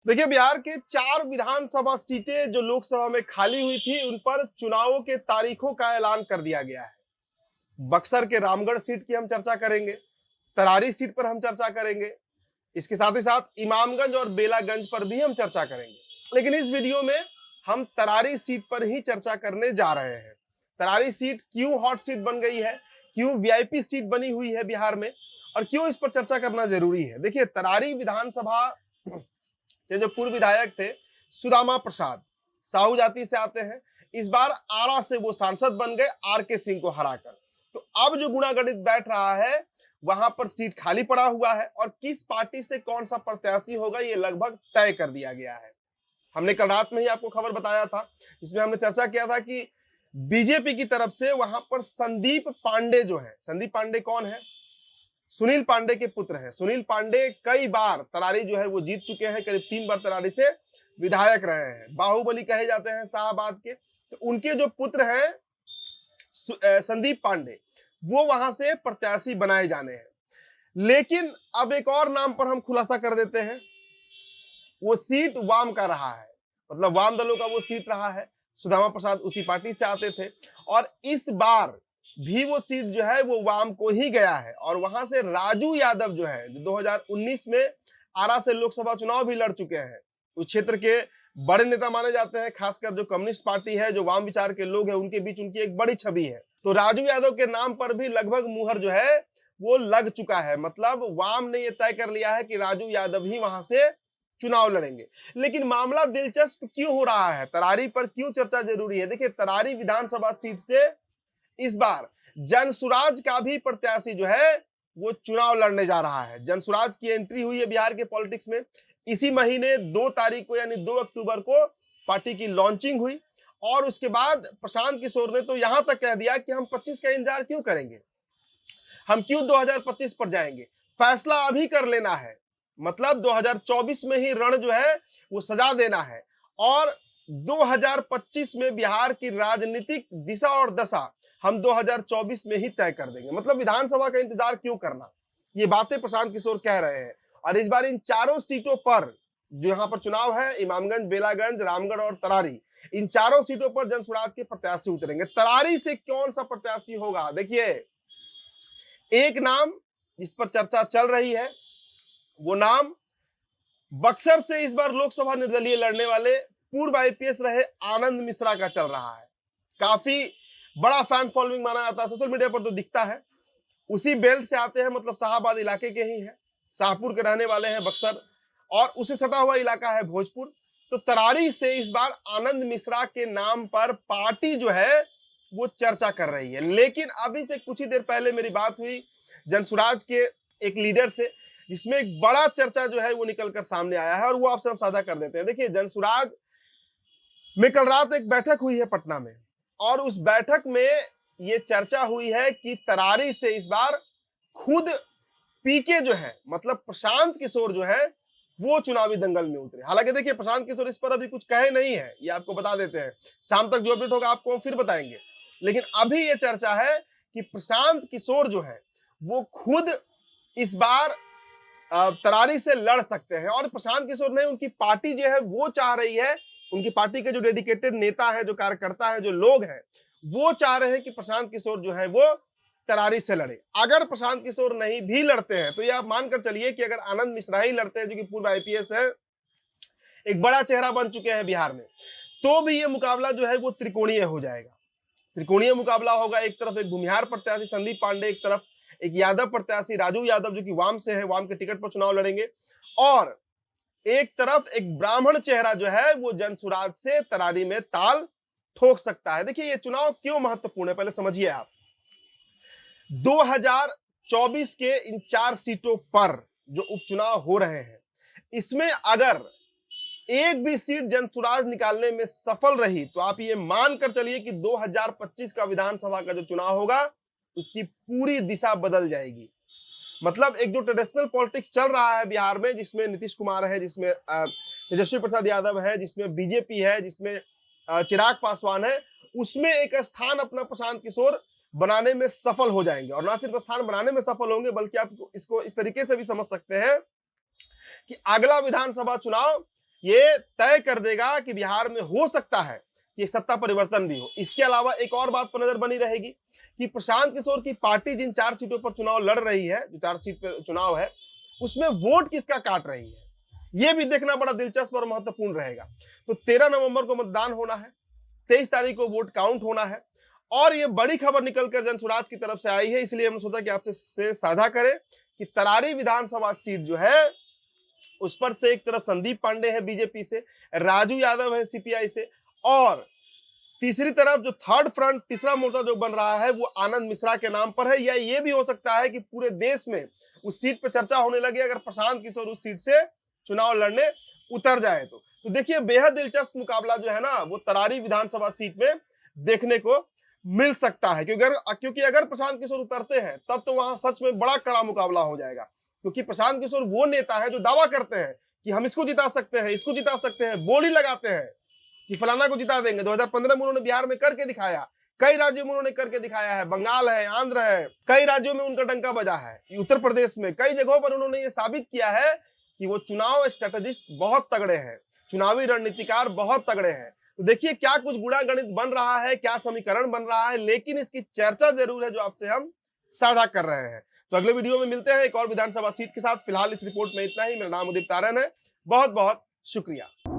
देखिए, बिहार के 4 विधानसभा सीटें जो लोकसभा में खाली हुई थी, उन पर चुनावों के तारीखों का ऐलान कर दिया गया है। बक्सर के रामगढ़ सीट की हम चर्चा करेंगे, तरारी सीट पर हम चर्चा करेंगे, इसके साथ ही साथ इमामगंज और बेलागंज पर भी हम चर्चा करेंगे। लेकिन इस वीडियो में हम तरारी सीट पर ही चर्चा करने जा रहे हैं। तरारी सीट क्यों हॉट सीट बन गई है, क्यों वीआईपी सीट बनी हुई है बिहार में, और क्यों इस पर चर्चा करना जरूरी है। देखिए, तरारी विधानसभा से जो पूर्व विधायक थे सुदामा प्रसाद, साहू जाति से आते हैं। इस बार आरा से वो सांसद बन गए आर के सिंह को हराकर। तो अब जो गुणागणित बैठ रहा है, वहां पर सीट खाली पड़ा हुआ है और किस पार्टी से कौन सा प्रत्याशी होगा ये लगभग तय कर दिया गया है। हमने कल रात में ही आपको खबर बताया था, इसमें हमने चर्चा किया था कि बीजेपी की तरफ से वहां पर संदीप पांडे जो है, संदीप पांडे कौन है? सुनील पांडे के पुत्र हैं। सुनील पांडे कई बार तरारी जो है वो जीत चुके हैं, करीब 3 बार तरारी से विधायक रहे हैं, बाहुबली कहे जाते हैं शाहबाद के। तो उनके जो पुत्र हैं संदीप पांडे, वो वहां से प्रत्याशी बनाए जाने हैं। लेकिन अब एक और नाम पर हम खुलासा कर देते हैं, वो सीट वाम का रहा है, मतलब वाम दलों का वो सीट रहा है। सुदामा प्रसाद उसी पार्टी से आते थे और इस बार भी वो सीट जो है वो वाम को ही गया है। और वहां से राजू यादव जो है, जो 2019 में आरा से लोकसभा चुनाव भी लड़ चुके हैं, उस क्षेत्र के बड़े नेता माने जाते हैं। खासकर जो कम्युनिस्ट पार्टी है, जो वाम विचार के लोग हैं, उनके बीच उनकी एक बड़ी छवि है। तो राजू यादव के नाम पर भी लगभग मुहर जो है वो लग चुका है। मतलब वाम ने यह तय कर लिया है कि राजू यादव ही वहां से चुनाव लड़ेंगे। लेकिन मामला दिलचस्प क्यों हो रहा है, तरारी पर क्यों चर्चा जरूरी है? देखिए, तरारी विधानसभा सीट से इस बार जनसुराज का भी प्रत्याशी जो है वो चुनाव लड़ने जा रहा है। जनसुराज की एंट्री हुई है बिहार के पॉलिटिक्स में। इसी महीने 2 तारीख को यानी 2 अक्टूबर को पार्टी की लॉन्चिंग हुई और उसके बाद प्रशांत किशोर ने तो यहां तक कह दिया कि हम 25 का इंतजार क्यों करेंगे, हम क्यों 2025 पर जाएंगे, फैसला अभी कर लेना है। मतलब 2024 में ही रण जो है वो सजा देना है और 2025 में बिहार की राजनीतिक दिशा और दशा हम 2024 में ही तय कर देंगे। मतलब विधानसभा का इंतजार क्यों करना, ये बातें प्रशांत किशोर कह रहे हैं। और इस बार इन चारों सीटों पर जो यहाँ पर चुनाव है, इमामगंज, बेलागंज, रामगढ़ और तरारी, इन चारों सीटों पर जनसुराज के प्रत्याशी उतरेंगे। तरारी से कौन सा प्रत्याशी होगा? देखिए, एक नाम जिस पर चर्चा चल रही है, वो नाम बक्सर से इस बार लोकसभा निर्दलीय लड़ने वाले पूर्व आईपीएस रहे आनंद मिश्रा का चल रहा है। काफी बड़ा फैन फॉलोइंग माना जाता है, सोशल मीडिया पर तो दिखता है। उसी बेल्ट से आते हैं, मतलब शाहबाद इलाके के ही हैं, शाहपुर के रहने वाले हैं बक्सर, और उसे सटा हुआ इलाका है भोजपुर। तो तरारी से इस बार आनंद मिश्रा के नाम पर पार्टी जो है वो चर्चा कर रही है। लेकिन अभी से कुछ ही देर पहले मेरी बात हुई जनसुराज के एक लीडर से, जिसमें एक बड़ा चर्चा जो है वो निकलकर सामने आया है और वो आपसे हम साझा कर देते हैं। देखिए, जनसुराज में कल रात एक बैठक हुई है पटना में और उस बैठक में ये चर्चा हुई है कि तरारी से इस बार खुद पीके जो है, मतलब प्रशांत किशोर जो है, वो चुनावी दंगल में उतरे। हालांकि देखिए, प्रशांत किशोर इस पर अभी कुछ कहे नहीं है, ये आपको बता देते हैं। शाम तक जो अपडेट होगा आपको हम फिर बताएंगे। लेकिन अभी ये चर्चा है कि प्रशांत किशोर जो है वो खुद इस बार तरारी से लड़ सकते हैं। और प्रशांत किशोर ने, उनकी पार्टी जो है वो चाह रही है, उनकी पार्टी के जो डेडिकेटेड नेता है, जो कार्यकर्ता है, जो लोग हैं, वो चाह रहे हैं कि प्रशांत किशोर जो है वो तरारी से लड़े। अगर प्रशांत किशोर नहीं भी लड़ते हैं तो ये आप मानकर चलिए कि अगर आनंद मिश्रा ही लड़ते हैं, जो कि पूर्व आईपीएस है, एक बड़ा चेहरा बन चुके हैं बिहार में, तो भी ये मुकाबला जो है वो त्रिकोणीय हो जाएगा। त्रिकोणीय मुकाबला होगा। एक तरफ एक भूमिहार प्रत्याशी संदीप पांडे, एक तरफ एक यादव प्रत्याशी राजू यादव जो कि वाम से है, वाम के टिकट पर चुनाव लड़ेंगे, और एक तरफ एक ब्राह्मण चेहरा जो है वो जनसुराज से तरारी में ताल ठोक सकता है। देखिए, ये चुनाव क्यों महत्वपूर्ण है पहले समझिए आप। 2024 के इन 4 सीटों पर जो उपचुनाव हो रहे हैं, इसमें अगर एक भी सीट जनसुराज निकालने में सफल रही तो आप ये मानकर चलिए कि 2025 का विधानसभा का जो चुनाव होगा उसकी पूरी दिशा बदल जाएगी। मतलब एक जो ट्रेडिशनल पॉलिटिक्स चल रहा है बिहार में, जिसमें नीतीश कुमार है, जिसमें तेजस्वी प्रसाद यादव है, जिसमें बीजेपी है, जिसमें चिराग पासवान है, उसमें एक स्थान अपना प्रशांत किशोर बनाने में सफल हो जाएंगे। और ना सिर्फ स्थान बनाने में सफल होंगे, बल्कि आप इसको इस तरीके से भी समझ सकते हैं कि अगला विधानसभा चुनाव ये तय कर देगा कि बिहार में हो सकता है कि सत्ता परिवर्तन भी हो। इसके अलावा एक और बात पर नजर बनी रहेगी कि प्रशांत किशोर की पार्टी जिन 4 सीटों पर चुनाव लड़ रही है, जो 4 सीट पर चुनाव है, उसमें वोट किसका काट रही है, यह भी देखना बड़ा दिलचस्प और महत्वपूर्ण रहेगा। तो 13 नवंबर को मतदान होना है, 23 तारीख को वोट काउंट होना है, और ये बड़ी खबर निकलकर जनसुराज की तरफ से आई है, इसलिए हमने सोचा कि आपसे साझा करें कि तरारी विधानसभा सीट जो है उस पर से एक तरफ संदीप पांडे है बीजेपी से, राजू यादव है सीपीआई से, और तीसरी तरफ जो थर्ड फ्रंट, तीसरा मोर्चा जो बन रहा है वो आनंद मिश्रा के नाम पर है। या ये भी हो सकता है कि पूरे देश में उस सीट पर चर्चा होने लगे अगर प्रशांत किशोर उस सीट से चुनाव लड़ने उतर जाए तो देखिए बेहद दिलचस्प मुकाबला जो है ना वो तरारी विधानसभा सीट में देखने को मिल सकता है, क्योंकि अगर प्रशांत किशोर उतरते हैं तब तो वहां सच में बड़ा कड़ा मुकाबला हो जाएगा। क्योंकि प्रशांत किशोर वो नेता है जो दावा करते हैं कि हम इसको जिता सकते हैं, इसको जिता सकते हैं, बोली लगाते हैं कि फलाना को जिता देंगे। 2015 में उन्होंने बिहार में करके दिखाया, कई राज्यों में उन्होंने करके दिखाया है, बंगाल है, आंध्र है, कई राज्यों में उनका डंका बजा है, उत्तर प्रदेश में कई जगहों पर उन्होंने ये साबित किया है कि वो चुनाव स्ट्रेटेजिस्ट बहुत तगड़े हैं, चुनावी रणनीतिकार बहुत तगड़े हैं। तो देखिए क्या कुछ गुणा गणित बन रहा है, क्या समीकरण बन रहा है, लेकिन इसकी चर्चा जरूर है जो आपसे हम साझा कर रहे हैं। तो अगले वीडियो में मिलते हैं एक और विधानसभा सीट के साथ। फिलहाल इस रिपोर्ट में इतना ही। मेरा नाम उदित तारन है, बहुत बहुत शुक्रिया।